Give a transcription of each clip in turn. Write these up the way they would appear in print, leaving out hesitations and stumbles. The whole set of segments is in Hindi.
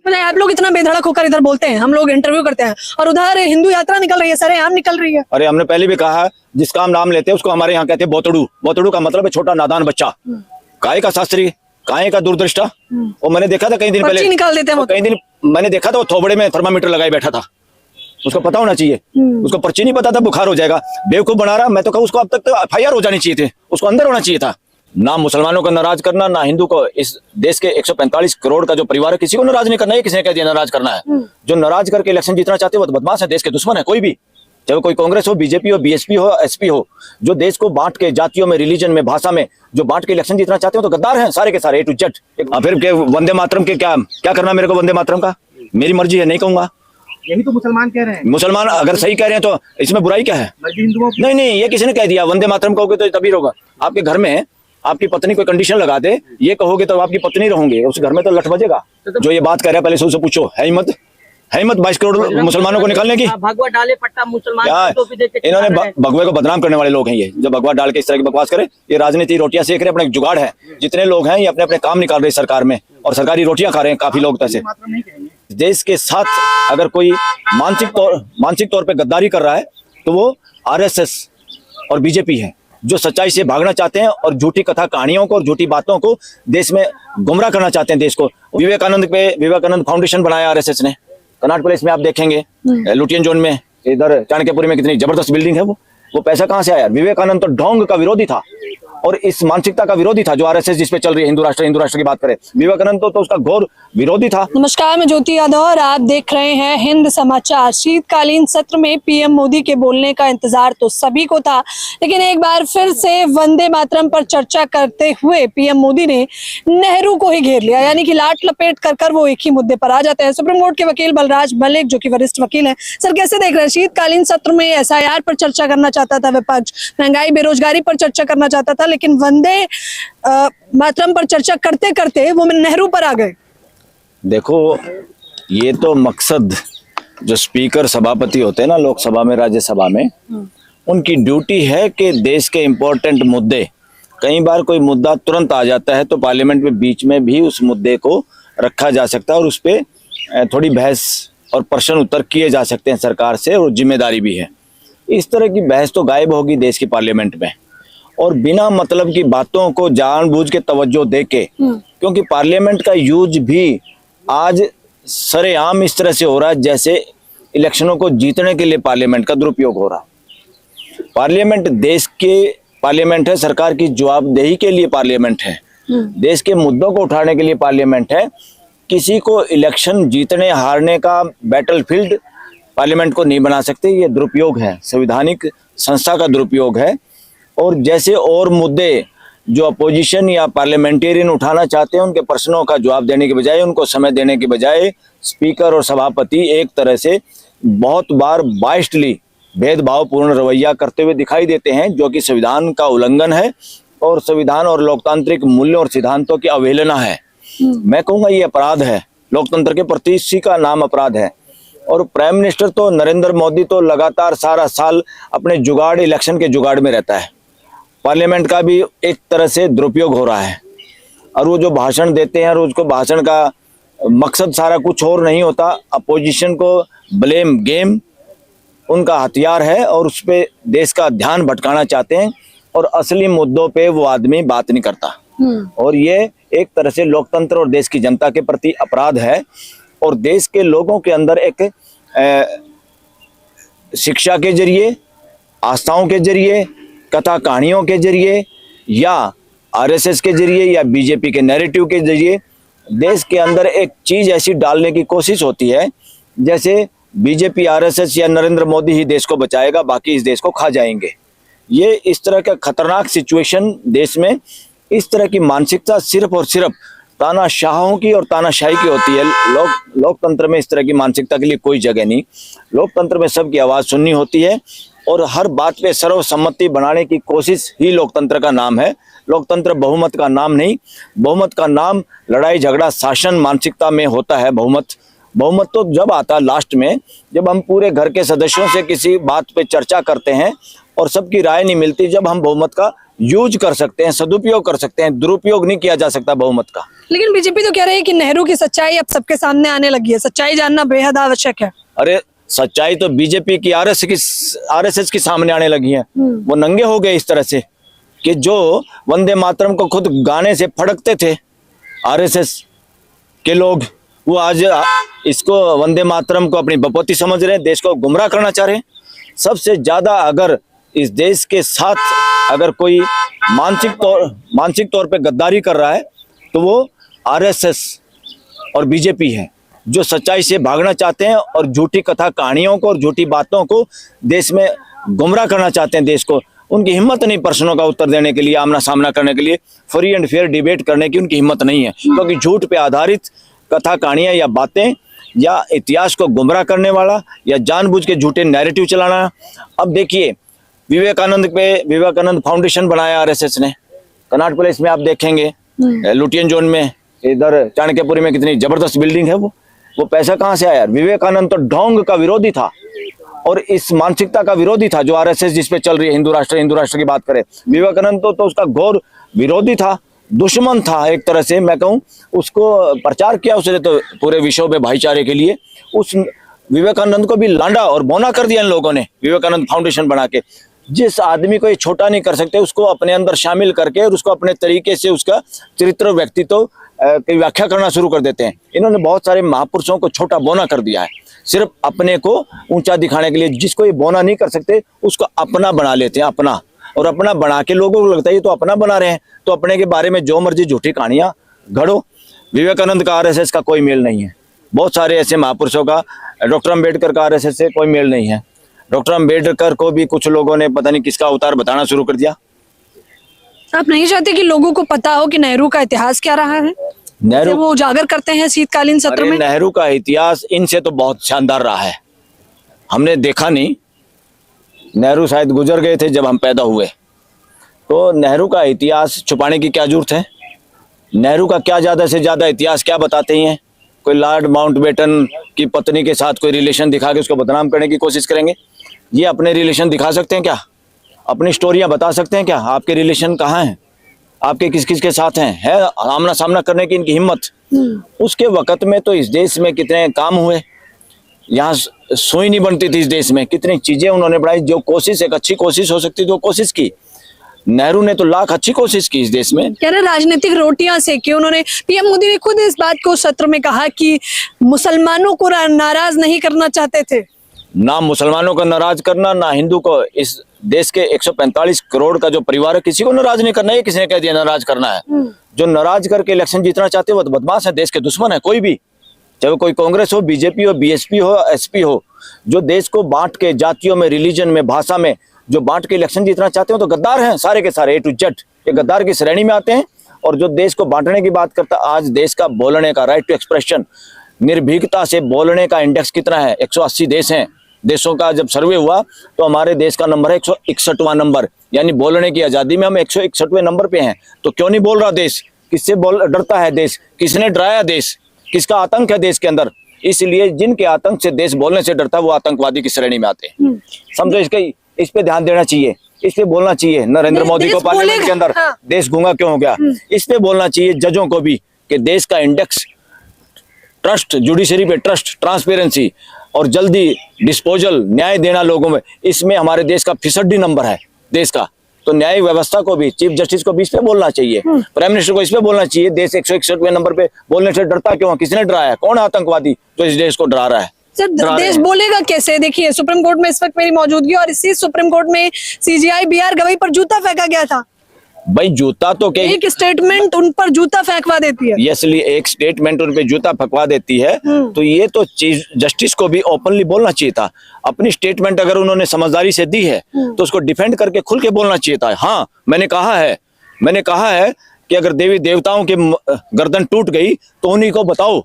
मतलब आप लोग इतना बेधड़क होकर इधर बोलते हैं, हम लोग इंटरव्यू करते हैं और उधर हिंदू यात्रा निकल रही है, सरेआम निकल रही है। अरे हमने पहले भी कहा है, जिसका हम नाम लेते हैं उसको हमारे यहाँ कहते हैं बोतड़ू। बोतड़ू का मतलब है छोटा नादान बच्चा। काय का शास्त्री, काय का दूरदृष्टा। और मैंने देखा था कई दिन पहले निकाल देते हैं, कई दिन मैंने देखा था वो थोबड़े में थर्मामीटर लगाए बैठा था। उसको पता होना चाहिए, उसको पर्ची नहीं पता था, बुखार हो जाएगा, बेवकूफ बना रहा। मैं तो कहूँ उसको अब तक तो FIR हो जानी चाहिए थी, उसको अंदर होना चाहिए था। ना मुसलमानों को नाराज करना, ना हिंदू को, इस देश के 145 करोड़ का जो परिवार है किसी को नाराज नहीं करना है। किसने कह दिया नाराज करना है? जो नाराज करके इलेक्शन जीतना चाहते हैं वो तो बदमाश है, देश के दुश्मन है। कोई भी, चाहे कोई कांग्रेस हो, बीजेपी हो, BSP हो, SP हो, जो देश को बांट के जातियों में, रिलीजन में, भाषा में जो बांट के इलेक्शन जीतना चाहते हो तो गद्दार हैं सारे के सारे, A to Z। फिर वंदे मातरम के क्या करना मेरे को? वंदे मातरम का मेरी मर्जी है, नहीं कहूंगा। यही तो मुसलमान कह रहे हैं। मुसलमान अगर सही कह रहे हैं तो इसमें बुराई क्या है? नहीं, ये किसी ने कह दिया वंदे मातरम कहोगे तो तभी होगा। आपके घर में आपकी पत्नी कोई कंडीशन लगा दे, ये कहोगे तो आपकी पत्नी रहोगे, उस घर में तो लठ बजेगा। जो ये बात कर रहा है पहले से उससे पूछो, है हिम्मत 22 करोड़ मुसलमानों को निकालने की? भगवा डाले पट्टा मुसलमान इन्होंने भगवे को बदनाम करने वाले लोग हैं ये, जो भगवा डाल के इस तरह की बकवास करे। ये राजनीति रोटियां सेक रहे, अपने जुगाड़ है। जितने लोग हैं ये अपने अपने काम निकाल रहे सरकार में और सरकारी रोटियां खा रहे हैं काफी लोग। तैसे देश के साथ अगर कोई मानसिक तौर पे गद्दारी कर रहा है तो वो RSS और BJP है, जो सच्चाई से भागना चाहते हैं और झूठी कथा कहानियों को और झूठी बातों को देश में गुमराह करना चाहते हैं देश को। विवेकानंद फाउंडेशन बनाया RSS ने कनाट प्लेस में, आप देखेंगे लुटियन जोन में, इधर चाणक्यपुरी में कितनी जबरदस्त बिल्डिंग है। वो पैसा कहाँ से आया? विवेकानंद तो ढोंग का विरोधी था और इस मानसिकता का विरोधी था जो RSS जिस पे चल रही है, हिंदू राष्ट्र की बात करें। विवेकानंद तो उसका घोर विरोधी था। नमस्कार, मैं ज्योति यादव और आप देख रहे हैं हिंद समाचार। शीतकालीन सत्र में PM मोदी के बोलने का इंतजार तो सभी को था, लेकिन एक बार फिर से वंदे मातरम पर चर्चा करते हुए PM मोदी ने नेहरू को ही घेर लिया, यानी कि लाट लपेट कर वो एक ही मुद्दे पर आ जाते हैं। सुप्रीम कोर्ट के वकील बलराज मलिक, जो कि वरिष्ठ वकील हैं, सर कैसे देख रहे हैं? शीतकालीन सत्र में SIR पर चर्चा करना चाहता था विपक्ष, महंगाई बेरोजगारी पर चर्चा करना चाहता था, लेकिन वंदे मातरम पर चर्चा करते करते वो नेहरू पर आ गए। देखो, ये तो मकसद जो स्पीकर सभापति होते हैं ना लोकसभा में, राज्यसभा में, उनकी ड्यूटी है कि देश के इंपॉर्टेंट मुद्दे, कई बार कोई मुद्दा तुरंत आ जाता है तो पार्लियामेंट में बीच में भी उस मुद्दे को रखा जा सकता है और उस पर थोड़ी बहस और प्रश्न उत्तर किए जा सकते हैं सरकार से, और जिम्मेदारी भी है। इस तरह की बहस तो गायब होगी देश की पार्लियामेंट में, और बिना मतलब की बातों को जानबूझ के तवज्जो देके, क्योंकि पार्लियामेंट का यूज भी आज सरेआम इस तरह से हो रहा है जैसे इलेक्शनों को जीतने के लिए पार्लियामेंट का दुरुपयोग हो रहा। पार्लियामेंट देश के पार्लियामेंट है, सरकार की जवाबदेही के लिए पार्लियामेंट है, देश के मुद्दों को उठाने के लिए पार्लियामेंट है। किसी को इलेक्शन जीतने हारने का बैटलफील्ड पार्लियामेंट को नहीं बना सकते, ये दुरुपयोग है, संवैधानिक संस्था का दुरुपयोग है। और जैसे और मुद्दे जो अपोजिशन या पार्लियामेंटेरियन उठाना चाहते हैं, उनके प्रश्नों का जवाब देने के बजाय, उनको समय देने के बजाय स्पीकर और सभापति एक तरह से बहुत बार बाइस्टली भेदभावपूर्ण रवैया करते हुए दिखाई देते हैं, जो कि संविधान का उल्लंघन है और संविधान और लोकतांत्रिक मूल्यों और सिद्धांतों की अवहेलना है। मैं कहूँगा ये अपराध है, लोकतंत्र के प्रति इसी का नाम अपराध है। और प्राइम मिनिस्टर तो नरेंद्र मोदी तो लगातार सारा साल अपने जुगाड़, इलेक्शन के जुगाड़ में रहता है। पार्लियामेंट का भी एक तरह से दुरुपयोग हो रहा है, और वो जो भाषण देते हैं, रोज को भाषण का मकसद सारा कुछ और नहीं होता, अपोजिशन को ब्लेम गेम उनका हथियार है, और उस पे देश का ध्यान भटकाना चाहते हैं, और असली मुद्दों पे वो आदमी बात नहीं करता। और ये एक तरह से लोकतंत्र और देश की जनता के प्रति अपराध है, और देश के लोगों के अंदर एक शिक्षा के जरिए, आस्थाओं के जरिए, कथा कहानियों के जरिए, या RSS के जरिए, या BJP के नैरेटिव के जरिए देश के अंदर एक चीज ऐसी डालने की कोशिश होती है जैसे BJP, RSS या नरेंद्र मोदी ही देश को बचाएगा, बाकी इस देश को खा जाएंगे। ये इस तरह का खतरनाक सिचुएशन देश में, इस तरह की मानसिकता सिर्फ और सिर्फ तानाशाहों की और तानाशाही की होती है। लोकतंत्र में इस तरह की मानसिकता के लिए कोई जगह नहीं। लोकतंत्र में सबकी आवाज़ सुननी होती है, और हर बात पे सर्वसम्मति बनाने की कोशिश ही लोकतंत्र का नाम है। लोकतंत्र बहुमत का नाम नहीं। बहुमत का नाम लड़ाई झगड़ा शासन मानसिकता में होता है। बहुमत तो जब आता है लास्ट में, जब हम पूरे घर के सदस्यों से किसी बात पे चर्चा करते हैं और सबकी राय नहीं मिलती, जब हम बहुमत का यूज कर सकते हैं, सदुपयोग कर सकते हैं, दुरुपयोग नहीं किया जा सकता बहुमत का। लेकिन बीजेपी तो कह रही है कि नेहरू की सच्चाई अब सबके सामने आने लगी है, सच्चाई जानना बेहद आवश्यक है। अरे सच्चाई तो बीजेपी की आरएसएस की सामने आने लगी है। वो नंगे हो गए इस तरह से कि जो वंदे मातरम को खुद गाने से फड़कते थे आरएसएस के लोग, वो आज इसको वंदे मातरम को अपनी बपौती समझ रहे हैं, देश को गुमराह करना चाह रहे हैं। सबसे ज्यादा अगर इस देश के साथ अगर कोई मानसिक तौर पे गद्दारी कर रहा है तो वो आरएसएस और बीजेपी है, जो सच्चाई से भागना चाहते हैं और झूठी कथा कहानियों को और झूठी बातों को देश में गुमराह करना चाहते हैं देश को। उनकी हिम्मत नहीं प्रश्नों का उत्तर देने के लिए, आमना सामना करने के लिए, फ्री एंड फेयर डिबेट करने की उनकी हिम्मत नहीं है, क्योंकि झूठ पे आधारित कथा कहानियां या बातें या इतिहास को गुमराह करने वाला या जानबूझ के झूठे नैरेटिव चलाना। अब देखिए विवेकानंद फाउंडेशन बनाया आरएसएस ने, कनॉट प्लेस में आप देखेंगे, लुटियन जोन में, इधर चाणक्यपुरी में कितनी जबरदस्त बिल्डिंग है। वो पैसा कहाँ से आया? विवेकानंद तो ढोंग का विरोधी था और इस मानसिकता का विरोधी था जो आरएसएस जिस पे चल रही है, हिंदू राष्ट्र की बात करें। विवेकानंद तो उसका घोर विरोधी था, दुश्मन था एक तरह से, मैं कहूँ। उसको प्रचार किया उसने तो पूरे विश्व में भाईचारे के लिए। उस विवेकानंद को भी लांडा और बौना कर दिया इन लोगों ने विवेकानंद फाउंडेशन बना के। जिस आदमी को ये छोटा नहीं कर सकते उसको अपने अंदर शामिल करके और उसको अपने तरीके से उसका चरित्र व्यक्तित्व की व्याख्या करना शुरू कर देते हैं। इन्होंने बहुत सारे महापुरुषों को छोटा बौना कर दिया है, सिर्फ अपने को ऊंचा दिखाने के लिए। जिसको ये बौना नहीं कर सकते उसको अपना बना लेते हैं, अपना। और अपना बना के लोगों को लगता है ये तो अपना बना रहे हैं, तो अपने के बारे में जो मर्जी झूठी कहानियां गढ़ो। विवेकानंद का आरएसएस का कोई मेल नहीं है। बहुत सारे ऐसे महापुरुषों का, डॉक्टर अम्बेडकर का आरएसएस से कोई मेल नहीं है। डॉक्टर अम्बेडकर को भी कुछ लोगों ने पता नहीं किसका अवतार बताना शुरू कर दिया। आप नहीं चाहते कि लोगों को पता हो कि नेहरू का इतिहास क्या रहा है? नेहरू वो उजागर करते हैं शीतकालीन सत्र में। नेहरू का इतिहास इनसे तो बहुत शानदार रहा है, हमने देखा नहीं। नेहरू शायद गुजर गए थे जब हम पैदा हुए, तो नेहरू का इतिहास छुपाने की क्या जरूरत है? नेहरू का क्या ज्यादा से ज्यादा इतिहास क्या बताते हैं? कोई लॉर्ड माउंटबेटन की पत्नी के साथ कोई रिलेशन दिखा के उसको बदनाम करने की कोशिश करेंगे? ये अपने रिलेशन दिखा सकते हैं क्या? अपनी स्टोरियां बता सकते हैं क्या? आपके रिलेशन कहाँ हैं? आपके किस किस के साथ हैं? है आमना सामना करने की इनकी हिम्मत? उसके वक्त में तो इस देश में कितने काम हुए, यहाँ सुई नहीं बनती थी इस देश में, कितनी चीजें उन्होंने बढ़ाई। जो कोशिश एक अच्छी कोशिश हो सकती थी वो कोशिश की। नेहरू ने तो लाख अच्छी कोशिश की इस देश में। कह रहे राजनीतिक रोटियां सेकी उन्होंने। पीएम मोदी ने खुद इस बात को सत्र में कहा कि मुसलमानों को नाराज नहीं करना चाहते थे। ना मुसलमानों को नाराज करना, ना हिंदू को। इस देश के 145 करोड़ का जो परिवार है, किसी को नाराज नहीं करना है। किसी ने कह दिया नाराज करना है? जो नाराज करके इलेक्शन जीतना चाहते हैं वो तो बदमाश है, देश के दुश्मन है। कोई भी, चाहे कोई कांग्रेस हो, बीजेपी हो, बीएसपी हो, एसपी हो, जो देश को बांट के जातियों में, रिलीजन में, भाषा में जो बांट के इलेक्शन जीतना चाहते हो तो गद्दार हैं सारे के सारे, ए टू जेड। ये गद्दार की श्रेणी में आते हैं। और जो देश को बांटने की बात करता, आज देश का बोलने का राइट टू एक्सप्रेशन, निर्भीकता से बोलने का इंडेक्स कितना है? 180 देश हैं। देशों का जब सर्वे हुआ तो हमारे देश का नंबर है 161वां नंबर, यानी बोलने की आजादी में हम 161वें नंबर पे हैं। तो क्यों नहीं बोल रहा देश? किससे डरता है देश? किसने डराया देश? किसका आतंक है देश के अंदर? इसलिए जिनके आतंक से देश बोलने से डरता है वो आतंकवादी की श्रेणी में आते हैं। समझो, इस पे ध्यान देना चाहिए, इस पे बोलना चाहिए। नरेंद्र मोदी को पार्लियामेंट के अंदर देश गूंगा क्यों हो गया, इस पे बोलना चाहिए। जजों को भी कि देश का इंडेक्स, ट्रस्ट, जुडिशरी पे ट्रस्ट, ट्रांसपेरेंसी और जल्दी डिस्पोजल, न्याय देना लोगों में, इसमें हमारे देश का 65 नंबर है देश का। तो न्याय व्यवस्था को भी, चीफ जस्टिस को भी इस पे बोलना चाहिए, प्राइम मिनिस्टर को इस पे बोलना चाहिए। देश 161वें नंबर पे बोलने से डरता क्यों? किसने डराया? कौन आतंकवादी जो इस देश को डरा रहा है? सर, देश बोलेगा कैसे? देखिए, सुप्रीम कोर्ट में इस वक्त मेरी मौजूदगी और इसी सुप्रीम कोर्ट में सीजीआई बीआर गवई पर जूता फेंका गया था। भाई जूता तो क्या, एक स्टेटमेंट उन पर जूता फेंकवा देती है। इसलिए एक स्टेटमेंट उन पे जूता फेंकवा देती है। तो ये तो चीफ जस्टिस को भी ओपनली बोलना चाहिए था। अपनी स्टेटमेंट अगर उन्होंने समझदारी से दी है तो उसको डिफेंड करके खुल के बोलना चाहिए था। हाँ, मैंने कहा है कि अगर देवी देवताओं की गर्दन टूट गई तो उन्हीं को बताओ,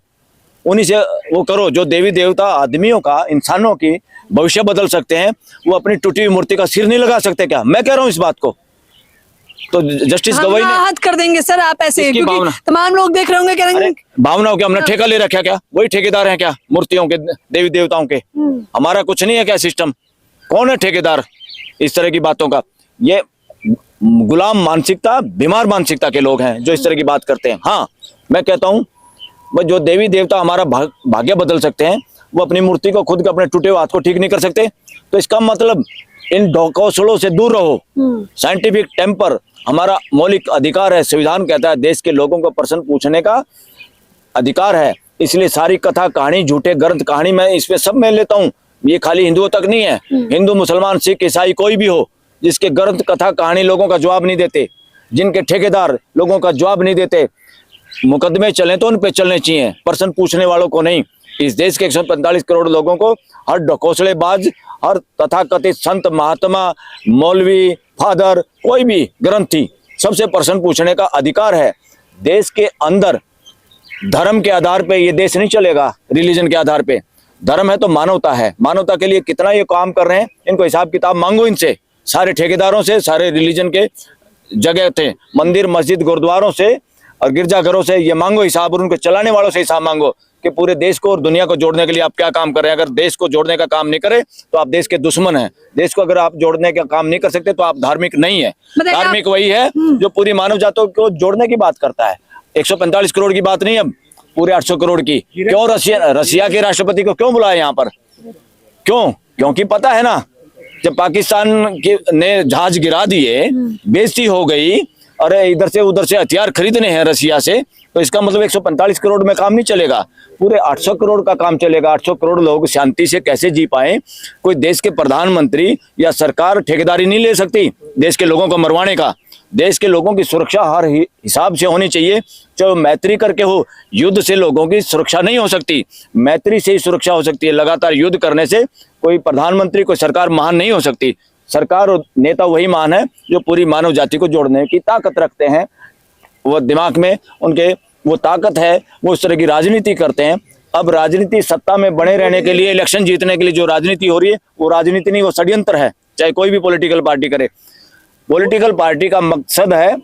उन्हीं से वो करो। जो देवी देवता आदमियों का, इंसानों की भविष्य बदल सकते हैं, वो अपनी टूटी हुई मूर्ति का सिर नहीं लगा सकते क्या? मैं कह रहा हूँ इस बात को। तो जस्टिस गवई ने हद कर देंगे सर आप ऐसे, क्योंकि तमाम लोग देख रहे होंगे, कहेंगे भावनाओं के हमने ठेका ले रखा क्या? वही ठेकेदार हैं क्या मूर्तियों के, देवी देवताओं के? हमारा कुछ नहीं है क्या सिस्टम? कौन है ठेकेदार इस तरह की बातों का? ये गुलाम मानसिकता, बीमार मानसिकता के लोग हैं जो इस तरह की बात करते हैं। हाँ, मैं कहता हूँ जो देवी देवता हमारा भाग्य बदल सकते हैं, वो अपनी मूर्ति को खुद के अपने टूटे हुए हाथ को ठीक नहीं कर सकते। तो इसका मतलब इन कौशलों से दूर रहो। साइंटिफिक टेम्पर हमारा मौलिक अधिकार है। संविधान कहता है देश के लोगों को प्रश्न पूछने का अधिकार है। इसलिए सारी कथा कहानी, झूठे ग्रंथ कहानी मैं इसमें सब मैं लेता हूँ। ये खाली हिंदुओं तक नहीं है, हिंदू मुसलमान सिख ईसाई कोई भी हो, जिसके ग्रंथ कथा कहानी लोगों का जवाब नहीं देते, जिनके ठेकेदार लोगों का जवाब नहीं देते, मुकदमे चले तो उन पे चलने चाहिए, प्रश्न पूछने वालों को नहीं। इस देश के 145 करोड़ लोगों को हर ढकोसलेबाज, हर तथाकथित संत महात्मा, मौलवी, फादर, कोई भी ग्रंथी, सबसे प्रश्न पूछने का अधिकार है। देश के अंदर धर्म के आधार पे ये देश नहीं चलेगा, रिलीजन के आधार पे। धर्म है तो मानवता है। मानवता के लिए कितना ये काम कर रहे हैं, इनको हिसाब किताब मांगो इनसे, सारे ठेकेदारों से, सारे रिलीजन के जगह थे, मंदिर मस्जिद गुरुद्वारों से और गिरजाघरों से ये मांगो हिसाब, और उनको चलाने वालों से हिसाब मांगो कि पूरे देश को और दुनिया को जोड़ने के लिए आप क्या काम कर रहे हैं। अगर देश को जोड़ने का काम नहीं करे तो आप देश के दुश्मन हैं। देश को अगर आप जोड़ने का काम नहीं कर सकते तो आप धार्मिक नहीं है। धार्मिक वही है जो पूरी मानव जातों को जोड़ने की बात करता है। 145 करोड़ की बात नहीं, अब पूरे 800 करोड़ की। क्यों रशिया के राष्ट्रपति को क्यों बुलाया यहाँ पर? क्यों? क्योंकि पता है ना, जब पाकिस्तान ने जहाज गिरा दिए, बेइज्जती हो गई, अरे इधर से उधर से हथियार खरीदने हैं रशिया से, तो इसका मतलब 145 करोड़ में काम नहीं चलेगा, पूरे 800 करोड़ का काम चलेगा। 800 करोड़ लोग शांति से कैसे जी पाए? कोई देश के प्रधानमंत्री या सरकार ठेकेदारी नहीं ले सकती देश के लोगों को मरवाने का। देश के लोगों की सुरक्षा हर हिसाब से होनी चाहिए, चाहे मैत्री करके हो। युद्ध से लोगों की सुरक्षा नहीं हो सकती, मैत्री से ही सुरक्षा हो सकती है। लगातार युद्ध करने से कोई प्रधानमंत्री, कोई सरकार महान नहीं हो सकती। सरकार और नेता वही महान है जो पूरी मानव जाति को जोड़ने की ताकत रखते हैं। वो दिमाग में उनके वो ताकत है, वो उस तरह की राजनीति करते हैं। अब राजनीति सत्ता में बने रहने के लिए, इलेक्शन जीतने के लिए जो राजनीति हो रही है, वो राजनीति नहीं, वो षड्यंत्र है। चाहे कोई भी पॉलिटिकल पार्टी करे। पॉलिटिकल पार्टी का मकसद है,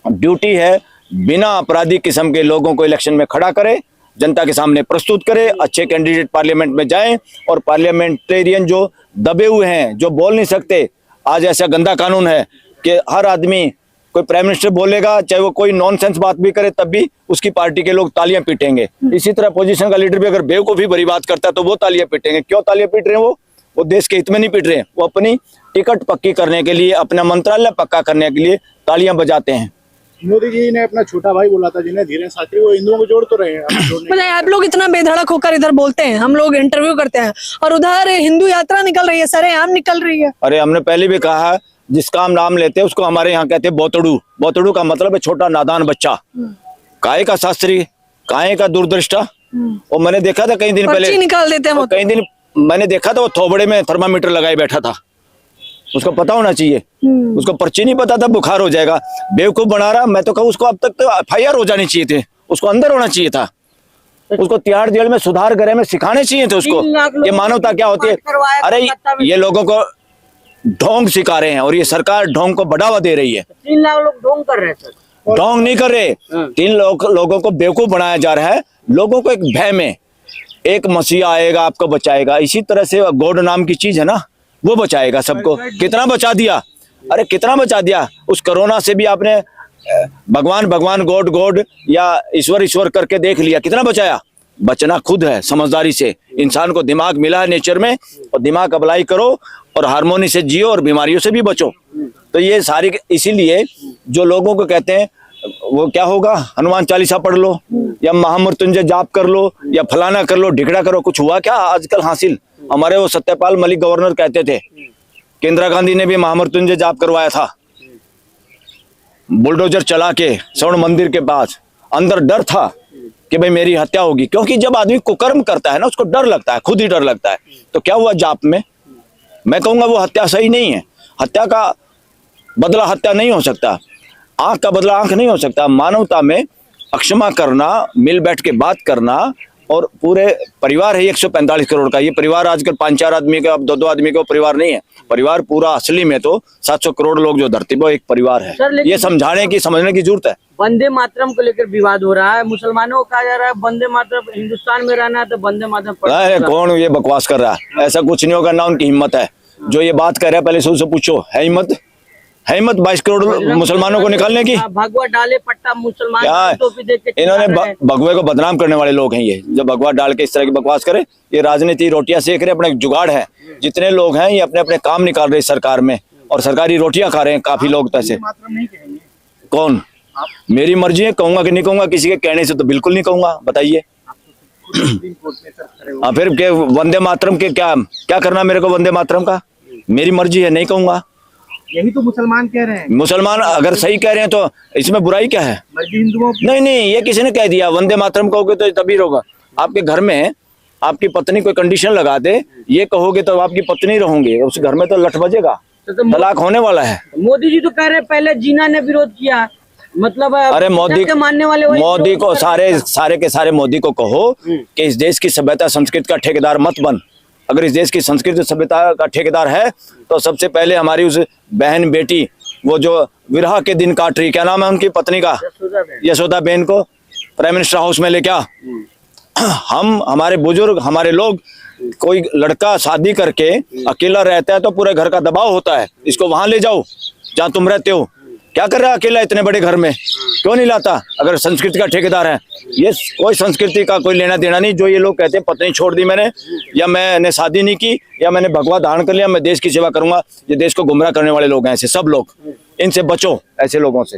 ड्यूटी है, बिना अपराधी किस्म के लोगों को इलेक्शन में खड़ा करे, जनता के सामने प्रस्तुत करे, अच्छे कैंडिडेट पार्लियामेंट में जाएं, और पार्लियामेंटेरियन जो दबे हुए हैं, जो बोल नहीं सकते, आज ऐसा गंदा कानून है कि हर आदमी, कोई प्राइम मिनिस्टर बोलेगा, चाहे वो कोई नॉनसेंस बात भी करे, तब भी उसकी पार्टी के लोग तालियां पीटेंगे। इसी तरह पोजीशन का लीडर भी अगर बेवकूफी भरी बात करता है तो वो तालियां पीटेंगे। क्यों तालियां पीट रहे हैं? वो देश के हित में नहीं पीट रहे हैं, वो अपनी टिकट पक्की करने के लिए, अपना मंत्रालय पक्का करने के लिए तालियां बजाते हैं। मोदी जी ने अपना छोटा भाई बोला था जिन्हें धीरेन्द्र शास्त्री, वो हिंदुओं को जोड़ तो रहे हैं। आप लोग इतना बेधड़क होकर इधर बोलते हैं, हम लोग इंटरव्यू करते हैं, और उधर हिंदू यात्रा निकल रही है, सरेआम निकल रही है। अरे हमने पहले भी कहा है, जिसका हम नाम लेते हैं उसको हमारे यहाँ कहते हैं बोतड़ू। बोतड़ू का मतलब है छोटा नादान बच्चा। काहे का शास्त्री, काहे का दूरदृष्टा। और मैंने देखा था कई दिन पहले निकाल देते हैं, कई दिन मैंने देखा था वो थोबड़े में थर्मामीटर लगाए बैठा था। उसको पता होना चाहिए, उसको पर्ची नहीं पता था, बुखार हो जाएगा, बेवकूफ बना रहा। मैं तो कहूँ उसको अब तक तो FIR हो जानी चाहिए थे, उसको अंदर होना चाहिए था, उसको तिहाड़ जेल में सुधार गृह में सिखाने चाहिए थे उसको ये मानवता क्या होती है। अरे ये लोगों को ढोंग सिखा रहे हैं और ये सरकार ढोंग को बढ़ावा दे रही है। 3 लाख लोग ढोंग कर रहे हैं सर। ढोंग नहीं कर रहे, 3 लोगों को बेवकूफ बनाया जा रहा है। लोगों को एक भय में, एक मसीहा आएगा आपको बचाएगा, इसी तरह से गॉड नाम की चीज है ना, वो बचाएगा सबको। कितना बचा दिया, अरे कितना बचा दिया। उस कोरोना से भी आपने भगवान भगवान गॉड गॉड या ईश्वर ईश्वर करके देख लिया, कितना बचाया। बचना खुद है, समझदारी से। इंसान को दिमाग मिला है नेचर में, और दिमाग अप्लाई करो और हार्मोनी से जियो और बीमारियों से भी बचो। तो ये सारी, इसीलिए जो लोगों को कहते हैं वो क्या होगा, हनुमान चालीसा पढ़ लो या महामृत्युंजय जाप कर लो या फलाना कर लो, ढिकड़ा करो, कुछ हुआ क्या आजकल हासिल? हमारे वो सत्यपाल मलिक गवर्नर कहते थे कि इंदिरा गांधी ने भी महामृत्युंजय जाप करवाया था, बुलडोजर चला के स्वर्ण मंदिर के पास। अंदर डर था कि भाई मेरी हत्या होगी, क्योंकि जब आदमी कुकर्म करता है ना, उसको डर लगता है, खुद ही डर लगता है। तो क्या हुआ जाप में? मैं कहूंगा वो हत्या सही नहीं है। हत्या का बदला हत्या नहीं हो सकता, आंख का बदला आंख नहीं हो सकता। मानवता में अक्षमा करना, मिल बैठ के बात करना, और पूरे परिवार है 145 करोड़ का। ये परिवार आजकल 5-4 आदमी का, अब 2-2 आदमी का परिवार नहीं है। परिवार पूरा असली में तो 700 करोड़ लोग जो धरती पर एक परिवार है। ये समझाने की, समझने की जरूरत है। वंदे मातरम को लेकर विवाद हो रहा है, मुसलमानों को कहा जा रहा है वंदे मातरम, हिंदुस्तान में रहना है तो वंदे मातरम। अरे कौन ये बकवास कर रहा है? ऐसा कुछ नहीं होगा, ना उनकी हिम्मत है। जो ये बात कर रहा है पहले से उससे पूछो, है हिम्मत? है हिम्मत 22 करोड़ मुसलमानों को निकालने की? भगवा डाले पट्टा मुसलमान क्या की टोपी देख के इन्होंने चिल्ला रहे हैं। भगवे को बदनाम करने वाले लोग हैं ये, जो भगवा डाल के इस तरह की बकवास करे। ये राजनीति रोटियां सेक रहे, अपना एक जुगाड़ है। जितने लोग हैं ये अपने अपने काम निकाल रहे सरकार में और सरकारी रोटियां खा रहे हैं काफी लोग पैसे। मातरम नहीं कहेंगे? कौन? मेरी मर्जी है, कहूंगा कि नहीं कहूंगा, किसी के कहने से तो बिल्कुल नहीं कहूंगा। बताइए सुप्रीम कोर्ट में सर खड़े हो। फिर के वंदे मातरम के क्या क्या करना मेरे को? वंदे मातरम का मेरी मर्जी है, नहीं कहूंगा। यही तो मुसलमान कह रहे हैं। मुसलमान अगर सही कह रहे हैं तो इसमें बुराई क्या है? मर्जी हिंदुओं की। नहीं नहीं, ये किसी ने कह दिया वंदे मातरम कहोगे तो तभी होगा। आपके घर में आपकी पत्नी कोई कंडीशन लगा दे, ये कहोगे तो आपकी पत्नी रहोगे, उस घर में तो लठ बजेगा, तलाक होने वाला है। मोदी जी तो कह रहे हैं पहले जीना ने विरोध किया, मतलब अरे मोदी के मानने वाले वही मोदी विरोध को कर रहे हैं। सारे के सारे मोदी को कहो कि इस देश की सभ्यता संस्कृति का ठेकेदार मत बन। अगर इस देश की संस्कृति सभ्यता का ठेकेदार है तो सबसे पहले हमारी उस बहन बेटी, वो जो विरह के दिन काट रही, क्या नाम है उनकी पत्नी का? यशोदा बहन को प्राइम मिनिस्टर हाउस में ले क्या? हम हमारे बुजुर्ग हमारे लोग, कोई लड़का शादी करके अकेला रहता है तो पूरे घर का दबाव होता है, इसको वहां ले जाओ जहाँ तुम रहते हो। क्या कर रहा है अकेला इतने बड़े घर में? क्यों नहीं लाता? अगर संस्कृति का ठेकेदार है ये, कोई संस्कृति का कोई लेना देना नहीं। जो ये लोग कहते हैं पत्नी छोड़ दी मैंने, या मैंने शादी नहीं की, या मैंने भगवा धारण कर लिया, मैं देश की सेवा करूंगा, ये देश को गुमराह करने वाले लोग हैं ऐसे सब लोग। इनसे बचो, ऐसे लोगों से।